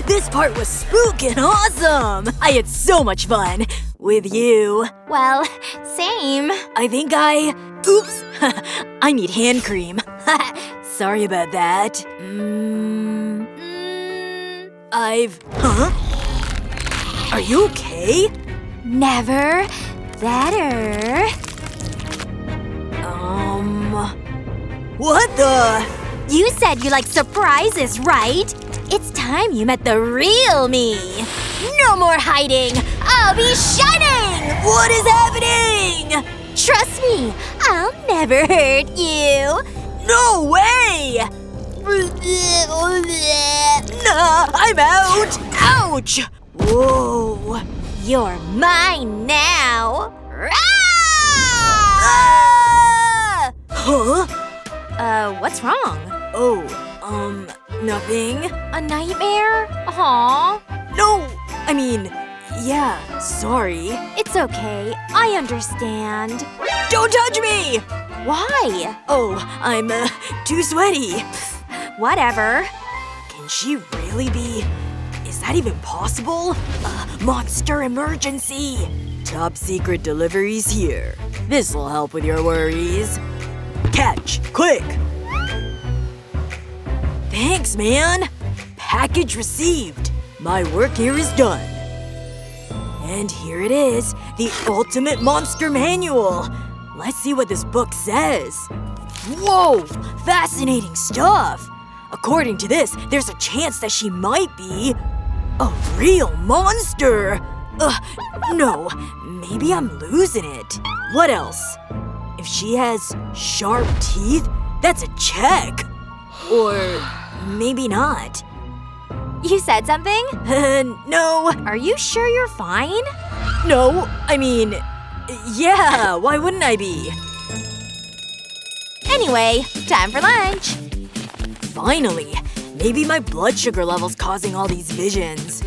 This part was spookin' awesome! I had so much fun. With you. Well, same. I think Oops! I need hand cream. Sorry about that. Huh? Are you okay? Never better. What the? You said you like surprises, right? It's time you met the real me. No more hiding. I'll be shining! What is happening? Trust me, I'll never hurt you. No way! Nah, I'm out! Ouch! Whoa. You're mine now. Ah! Huh? What's wrong? Oh, nothing. A nightmare? Aww. No! I mean, yeah, sorry. It's okay. I understand. Don't touch me! Why? Oh, I'm, too sweaty. Whatever. Can she really be… Is that even possible? Monster emergency! Top secret deliveries here. This'll help with your worries. Catch, quick! Thanks, man! Package received. My work here is done. And here it is, the ultimate monster manual. Let's see what this book says. Whoa! Fascinating stuff! According to this, there's a chance that she might be… a real monster! No. Maybe I'm losing it. What else? If she has sharp teeth, that's a check. Or maybe not. You said something? No. Are you sure you're fine? No, I mean… yeah, why wouldn't I be? Anyway, time for lunch. Finally. Maybe my blood sugar level's causing all these visions.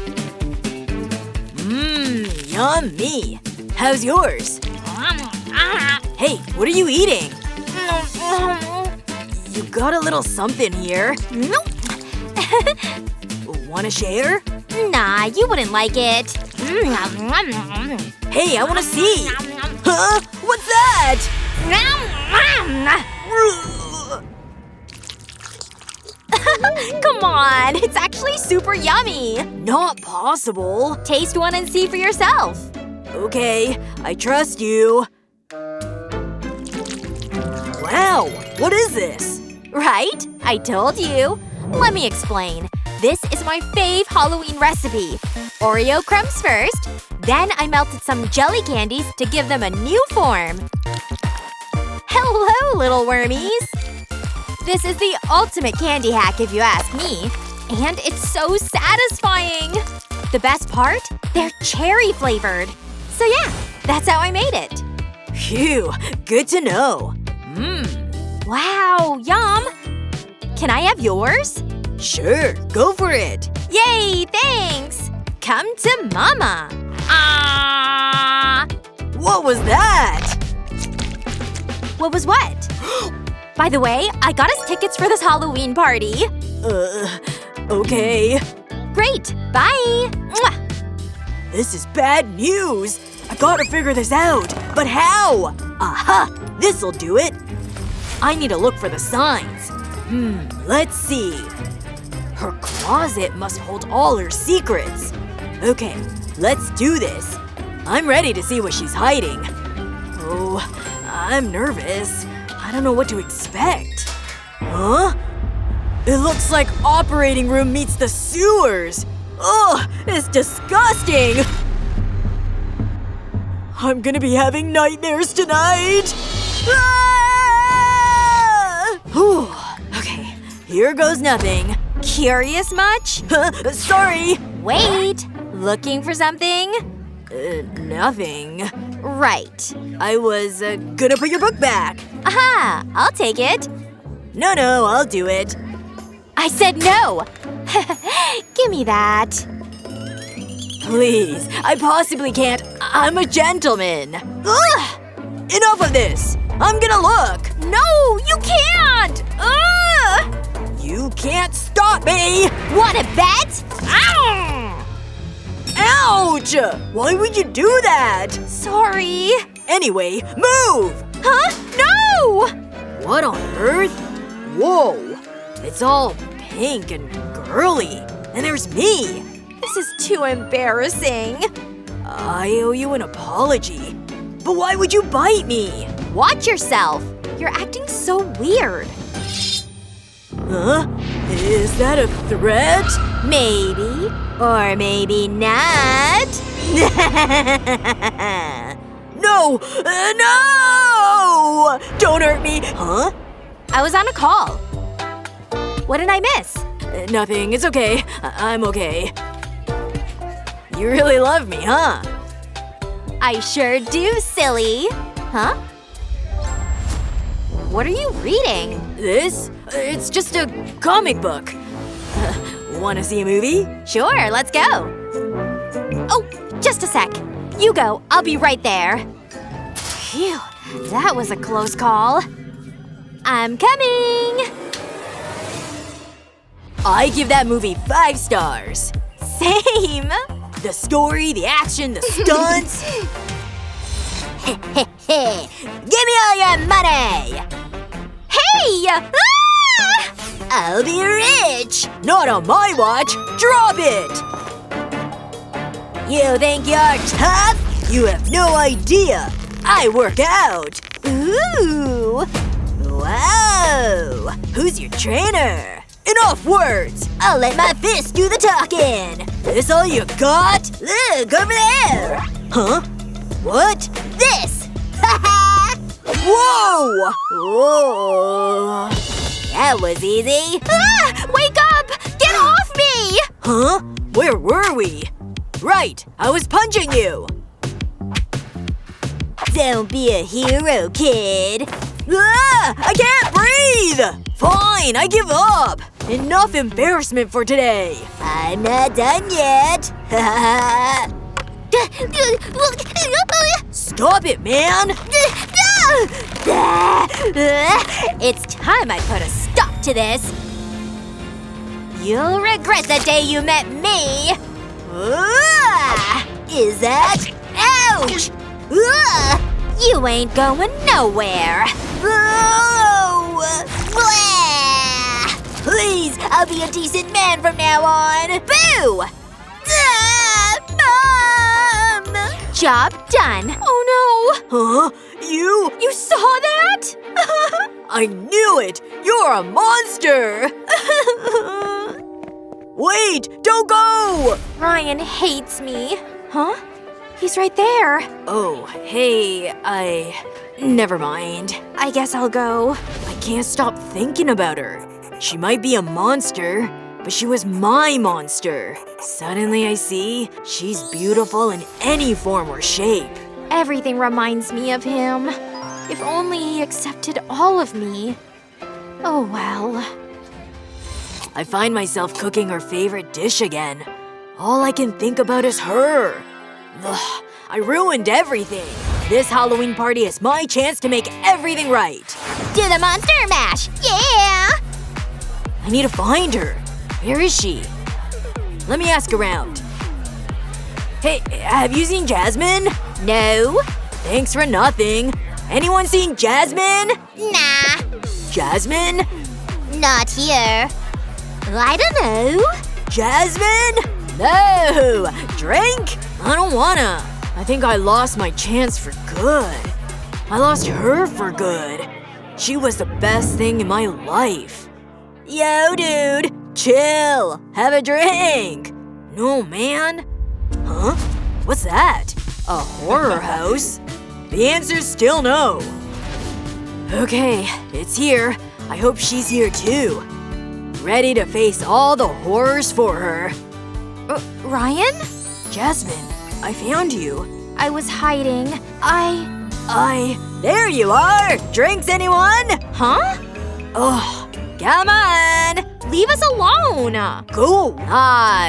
Yummy. How's yours? Hey, what are you eating? You got a little something here. Wanna share? Nah, you wouldn't like it. Hey, I wanna see. Huh? What's that? Come on, it's actually super yummy. Not possible. Taste one and see for yourself. Okay, I trust you. Wow, what is this? Right? I told you. Let me explain. This is my fave Halloween recipe. Oreo crumbs first. Then I melted some jelly candies to give them a new form. Hello, little wormies. This is the ultimate candy hack if you ask me. And it's so satisfying. The best part? They're cherry flavored. So yeah, that's how I made it. Phew, good to know. Wow, yum. Can I have yours? Sure, go for it. Yay, thanks. Come to mama. What was that? What was what? By the way, I got us tickets for this Halloween party. Okay. Great. Bye. Mwah. This is bad news. I gotta figure this out. But how? Aha! This'll do it. I need to look for the signs. Let's see. Her closet must hold all her secrets. Okay, let's do this. I'm ready to see what she's hiding. Oh, I'm nervous. I don't know what to expect. Huh? It looks like operating room meets the sewers. Ugh, it's disgusting. I'm gonna be having nightmares tonight. Whew. Okay, here goes nothing. Curious much? Sorry. Wait. Looking for something? Nothing. Right. I was, gonna put your book back. Aha! I'll take it. No, I'll do it. I said no! Give me that. Please, I possibly can't. I'm a gentleman. Ugh! Enough of this! I'm gonna look! No, you can't! Ugh! You can't stop stop me! Wanna bet? Ow! Ouch! Why would you do that? Sorry. Anyway, move! Huh? No! What on earth? Whoa! It's all pink and girly. And there's me! This is too embarrassing. I owe you an apology. But why would you bite me? Watch yourself. You're acting so weird. Huh? Is that a threat? Maybe. Or maybe not. No! No! Don't hurt me! Huh? I was on a call. What did I miss? Nothing. It's okay. I'm okay. You really love me, huh? I sure do, silly. Huh? What are you reading? This? It's just a comic book. Wanna see a movie? Sure, let's go. Oh, just a sec. You go. I'll be right there. Phew, that was a close call. I'm coming. I give that movie 5 stars. Same. The story, the action, the stunts. Give me all your money. Hey! Ah! I'll be rich. Not on my watch. Drop it! You think you're tough? You have no idea. I work out. Ooh. Whoa! Who's your trainer? Enough words! I'll let my fist do the talking. This all you got? Look, over there. Huh? What? This. Whoa! Whoa! That was easy. Ah! Wake up! Get off me! Huh? Where were we? Right, I was punching you. Don't be a hero, kid. Ah! I can't breathe! Fine, I give up. Enough embarrassment for today. I'm not done yet. Stop it, man! It's time I put a stop to this. You'll regret the day you met me. Is that? Ouch! You ain't going nowhere. Please, I'll be a decent man from now on. Boo! Mom! Job done. Oh no! Huh? You? You saw that? I knew it! You're a monster! Wait! Don't go! Ryan hates me. Huh? He's right there. Oh, hey, never mind. I guess I'll go. I can't stop thinking about her. She might be a monster, but she was my monster. Suddenly I see she's beautiful in any form or shape. Everything reminds me of him. If only he accepted all of me. Oh well. I find myself cooking her favorite dish again. All I can think about is her. Ugh, I ruined everything. This Halloween party is my chance to make everything right. Do the monster mash! Yeah! I need to find her. Where is she? Let me ask around. Hey, have you seen Jasmine? No. Thanks for nothing. Anyone seen Jasmine? Nah. Jasmine? Not here. I don't know. Jasmine? No! Drink? I don't wanna. I think I lost my chance for good. I lost her for good. She was the best thing in my life. Yo, dude! Chill! Have a drink! No, man. Huh? What's that? A horror house? The answer's still no. Okay, it's here. I hope she's here too. Ready to face all the horrors for her. Ryan? Jasmine, I found you. I was hiding. There you are! Drinks, anyone? Huh? Oh, come on! Leave us alone! Go!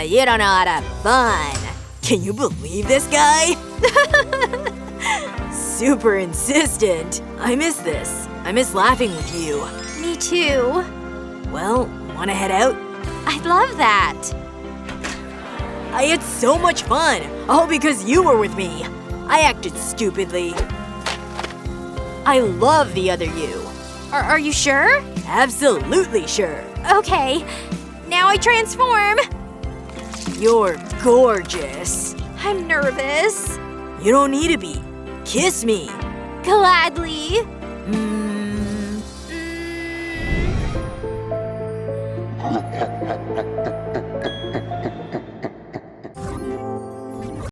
You don't know how to have fun. Can you believe this guy? Super insistent. I miss this. I miss laughing with you. Me too. Well, wanna head out? I'd love that. I had so much fun, all because you were with me. I acted stupidly. I love the other you. Are you sure? Absolutely sure. Okay. Now I transform. You're gorgeous. I'm nervous. You don't need to be. Kiss me. Gladly.